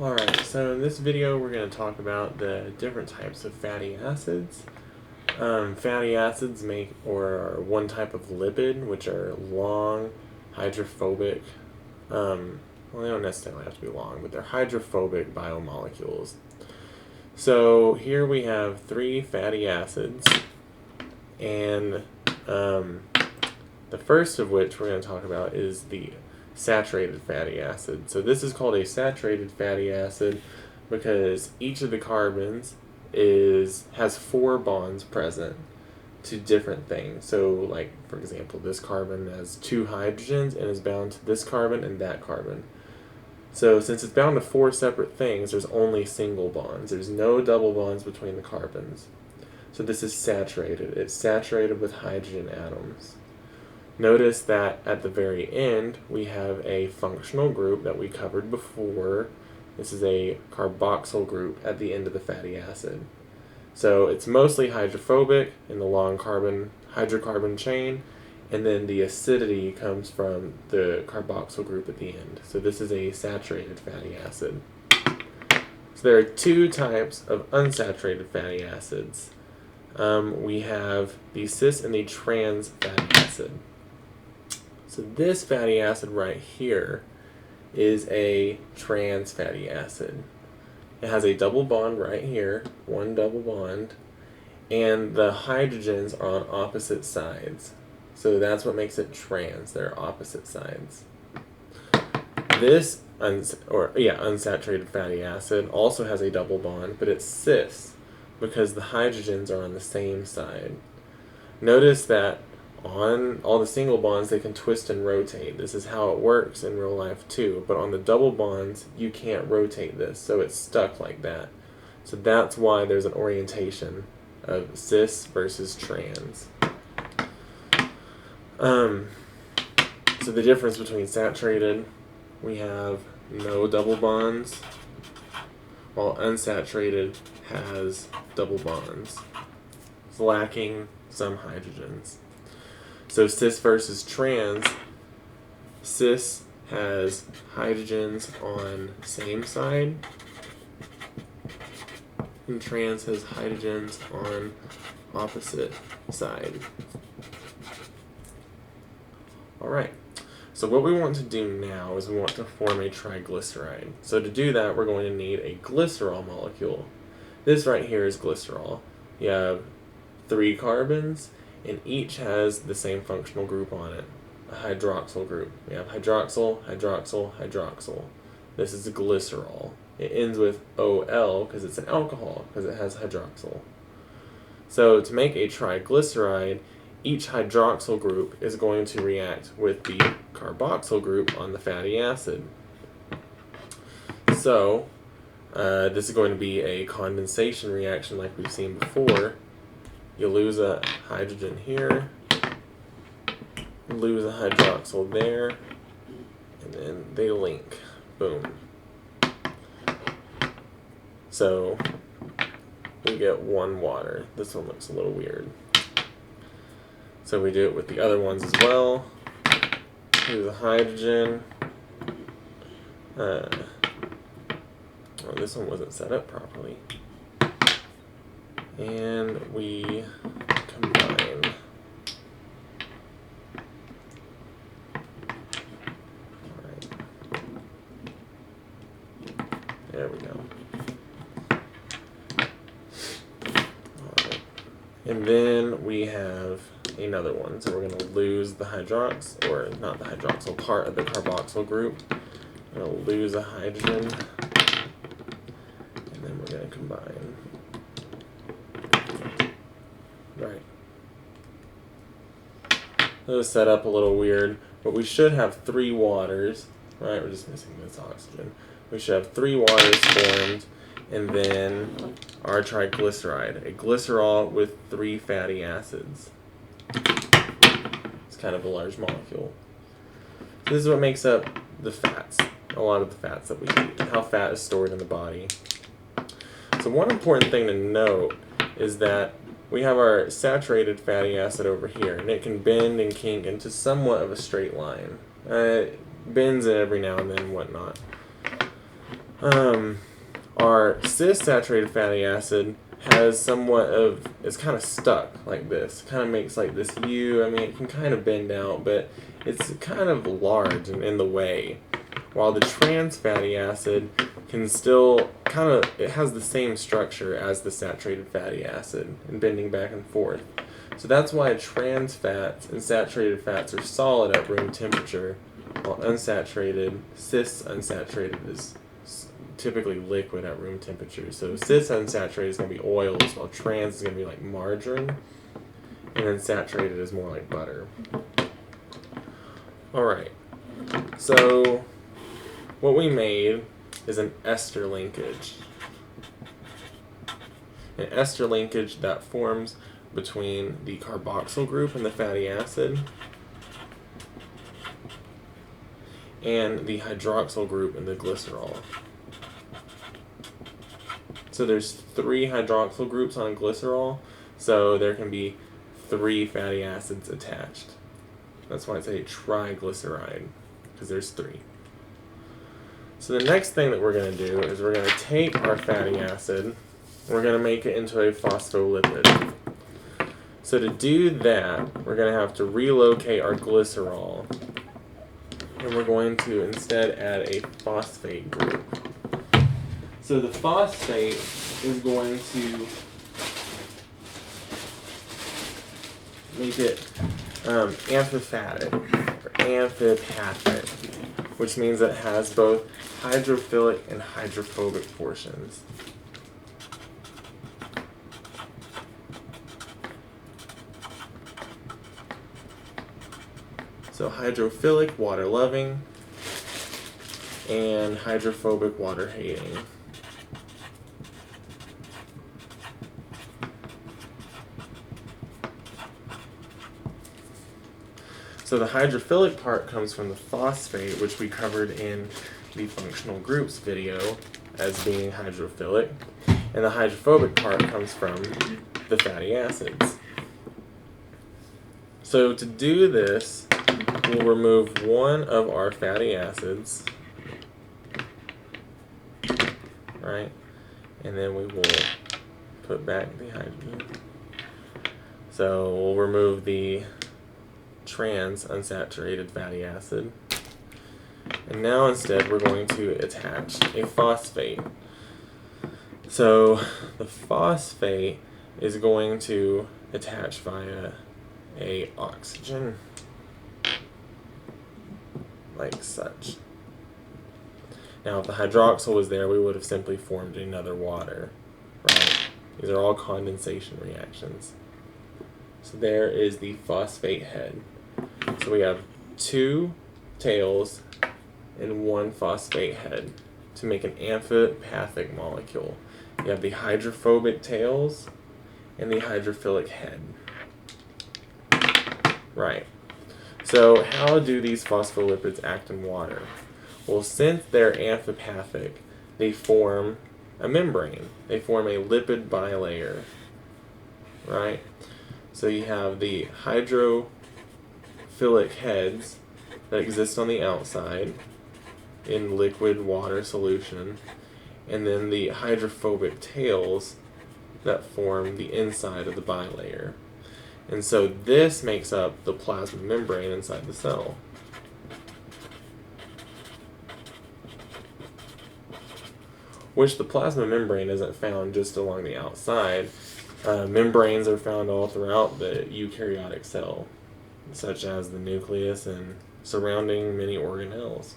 Alright, so in this video we're going to talk about the different types of fatty acids. Fatty acids are one type of lipid, which are long, hydrophobic, well, they don't necessarily have to be long, but they're hydrophobic biomolecules. So here we have 3 fatty acids, and the first of which we're going to talk about is the saturated fatty acid. So this is called a saturated fatty acid because each of the carbons has 4 bonds present to different things. So like, for example, this carbon has 2 hydrogens and is bound to this carbon and that carbon. So since it's bound to 4 separate things, there's only single bonds. There's no double bonds between the carbons. So this is saturated. It's saturated with hydrogen atoms. Notice that at the very end, we have a functional group that we covered before. This is a carboxyl group at the end of the fatty acid. So it's mostly hydrophobic in the long hydrocarbon chain, and then the acidity comes from the carboxyl group at the end. So this is a saturated fatty acid. So there are 2 types of unsaturated fatty acids. We have the cis and the trans fatty acid. So this fatty acid right here is a trans fatty acid. It has a double bond right here, 1 double bond, and the hydrogens are on opposite sides. So that's what makes it trans. They're opposite sides. This unsaturated fatty acid also has a double bond, but it's cis because the hydrogens are on the same side. Notice that on all the single bonds, they can twist and rotate. This is how it works in real life too. But on the double bonds, you can't rotate this, so it's stuck like that. So that's why there's an orientation of cis versus trans. So the difference between saturated, we have no double bonds, while unsaturated has double bonds. It's lacking some hydrogens. So cis versus trans, cis has hydrogens on same side, and trans has hydrogens on opposite side. Alright, so what we want to do now is we want to form a triglyceride. So to do that, we're going to need a glycerol molecule. This right here is glycerol. You have 3 carbons, and each has the same functional group on it, a hydroxyl group. We have hydroxyl, hydroxyl, hydroxyl. This is a glycerol. It ends with OL because it's an alcohol, because it has hydroxyl. So to make a triglyceride, each hydroxyl group is going to react with the carboxyl group on the fatty acid. So this is going to be a condensation reaction like we've seen before. You lose a hydrogen here, lose a hydroxyl there, and then they link. Boom. So we get 1 water. This one looks a little weird. So we do it with the other ones as well. Here's a hydrogen. Oh, this one wasn't set up properly. And we combine. Alright. There we go. Alright. And then we have another one. So we're going to lose the not the hydroxyl part of the carboxyl group. We're going to lose a hydrogen. And then we're going to combine. Right. This is set up a little weird, but we should have 3 waters. Right, we're just missing this oxygen. We should have 3 waters formed, and then our triglyceride, a glycerol with 3 fatty acids. It's kind of a large molecule. So this is what makes up the fats, a lot of the fats that we eat, and how fat is stored in the body. So one important thing to note is that we have our saturated fatty acid over here, and it can bend and kink into somewhat of a straight line. It bends it every now and then and whatnot. Our cis-saturated fatty acid has somewhat of, it's kind of stuck like this. Kind of makes like this U. I mean, it can kind of bend out, but it's kind of large and in the way. While the trans fatty acid can still kind of, it has the same structure as the saturated fatty acid and bending back and forth. So that's why trans fats and saturated fats are solid at room temperature, while unsaturated, cis-unsaturated is typically liquid at room temperature. So cis-unsaturated is going to be oils, while trans is going to be like margarine, and then saturated is more like butter. Alright, so what we made is an ester linkage. An ester linkage that forms between the carboxyl group and the fatty acid and the hydroxyl group and the glycerol. So there's 3 hydroxyl groups on glycerol, so there can be 3 fatty acids attached. That's why it's a triglyceride, because there's 3. So the next thing that we're going to do is we're going to take our fatty acid and we're going to make it into a phospholipid. So to do that, we're going to have to relocate our glycerol, and we're going to instead add a phosphate group. So the phosphate is going to make it amphipathic or amphipathic, which means it has both hydrophilic and hydrophobic portions. So hydrophilic, water-loving, and hydrophobic, water-hating. So the hydrophilic part comes from the phosphate, which we covered in the functional groups video as being hydrophilic, and the hydrophobic part comes from the fatty acids. So to do this, we'll remove one of our fatty acids, right, and then we will put back the hydrogen. So we'll remove the trans unsaturated fatty acid, and now instead we're going to attach a phosphate. So the phosphate is going to attach via a oxygen, like such. Now if the hydroxyl was there, we would have simply formed another water, right? These are all condensation reactions. So there is the phosphate head. So we have 2 tails and 1 phosphate head to make an amphipathic molecule. You have the hydrophobic tails and the hydrophilic head. Right. So how do these phospholipids act in water? Well, since they're amphipathic, they form a membrane. They form a lipid bilayer. Right? So you have the hydrophilic heads that exist on the outside in liquid water solution, and then the hydrophobic tails that form the inside of the bilayer. And so this makes up the plasma membrane inside the cell. Which the plasma membrane isn't found just along the outside. Membranes are found all throughout the eukaryotic cell, such as the nucleus and surrounding many organelles.